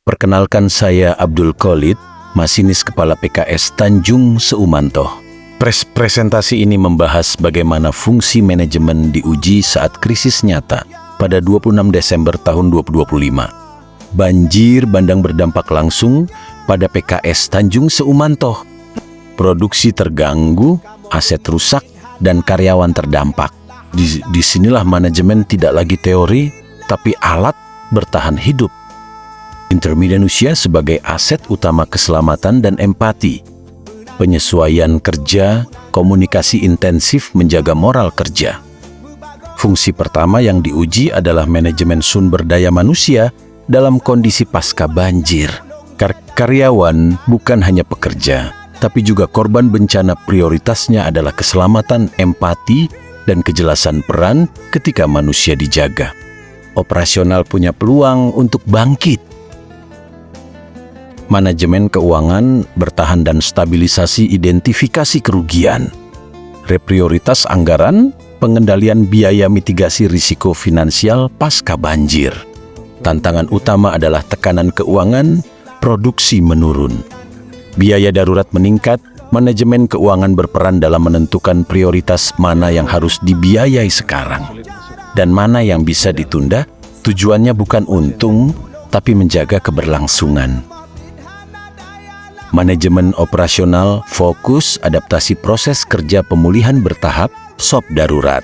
Perkenalkan, saya Abdul Khalid, masinis kepala PKS Tanjung Seumanto. Presentasi ini membahas bagaimana fungsi manajemen diuji saat krisis nyata pada 26 Desember tahun 2025. Banjir bandang berdampak langsung pada PKS Tanjung Seumanto. Produksi terganggu, aset rusak, dan karyawan terdampak. Disinilah manajemen tidak lagi teori, tapi alat bertahan hidup. Intermedian usia sebagai aset utama keselamatan dan empati. Penyesuaian kerja, komunikasi intensif menjaga moral kerja. Fungsi pertama yang diuji adalah manajemen sumber daya manusia dalam kondisi pasca banjir. Karyawan bukan hanya pekerja, tapi juga korban bencana. Prioritasnya adalah keselamatan, empati, dan kejelasan peran ketika manusia dijaga. Operasional punya peluang untuk bangkit. Manajemen keuangan bertahan dan stabilisasi identifikasi kerugian. Reprioritas anggaran, pengendalian biaya mitigasi risiko finansial pasca banjir. Tantangan utama adalah tekanan keuangan, produksi menurun. Biaya darurat meningkat, manajemen keuangan berperan dalam menentukan prioritas mana yang harus dibiayai sekarang dan mana yang bisa ditunda. Tujuannya bukan untung, tapi menjaga keberlangsungan. Manajemen operasional fokus adaptasi proses kerja pemulihan bertahap, SOP darurat.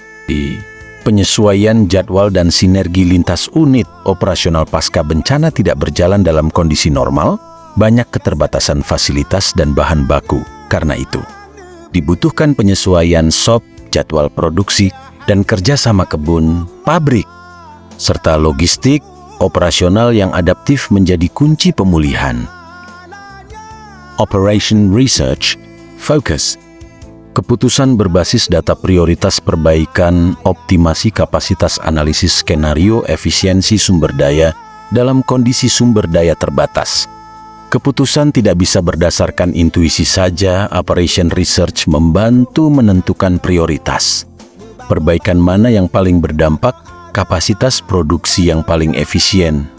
Penyesuaian jadwal dan sinergi lintas unit operasional pasca bencana tidak berjalan dalam kondisi normal, banyak keterbatasan fasilitas dan bahan baku. Karena itu, dibutuhkan penyesuaian SOP, jadwal produksi, dan kerjasama kebun, pabrik, serta logistik operasional yang adaptif menjadi kunci pemulihan. Operation Research Focus. Keputusan berbasis data prioritas perbaikan, optimasi kapasitas analisis skenario efisiensi sumber daya dalam kondisi sumber daya terbatas. Keputusan tidak bisa berdasarkan intuisi saja. Operation Research membantu menentukan prioritas. Perbaikan mana yang paling berdampak, kapasitas produksi yang paling efisien.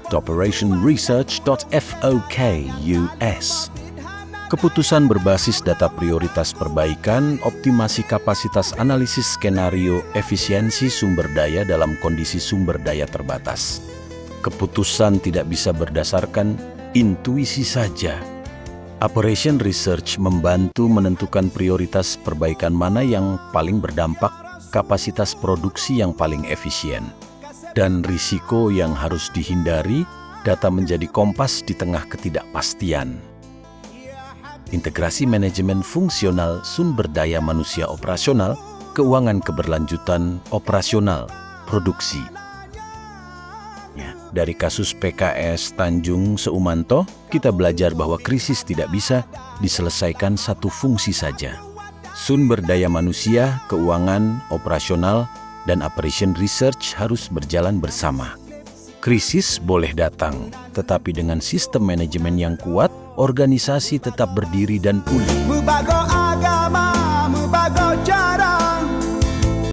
operationresearch.fok.us. Keputusan berbasis data prioritas perbaikan, optimasi kapasitas analisis skenario efisiensi sumber daya dalam kondisi sumber daya terbatas. Keputusan tidak bisa berdasarkan intuisi saja. Operation Research membantu menentukan prioritas perbaikan mana yang paling berdampak, kapasitas produksi yang paling efisien, dan risiko yang harus dihindari. Data menjadi kompas di tengah ketidakpastian. Integrasi manajemen fungsional sumber daya manusia operasional, keuangan keberlanjutan operasional, produksi. Dari kasus PKS Tanjung Seumanto, kita belajar bahwa krisis tidak bisa diselesaikan satu fungsi saja. Sumber daya manusia, keuangan, operasional, dan Operation Research harus berjalan bersama. Krisis boleh datang, tetapi dengan sistem manajemen yang kuat, organisasi tetap berdiri dan pulih.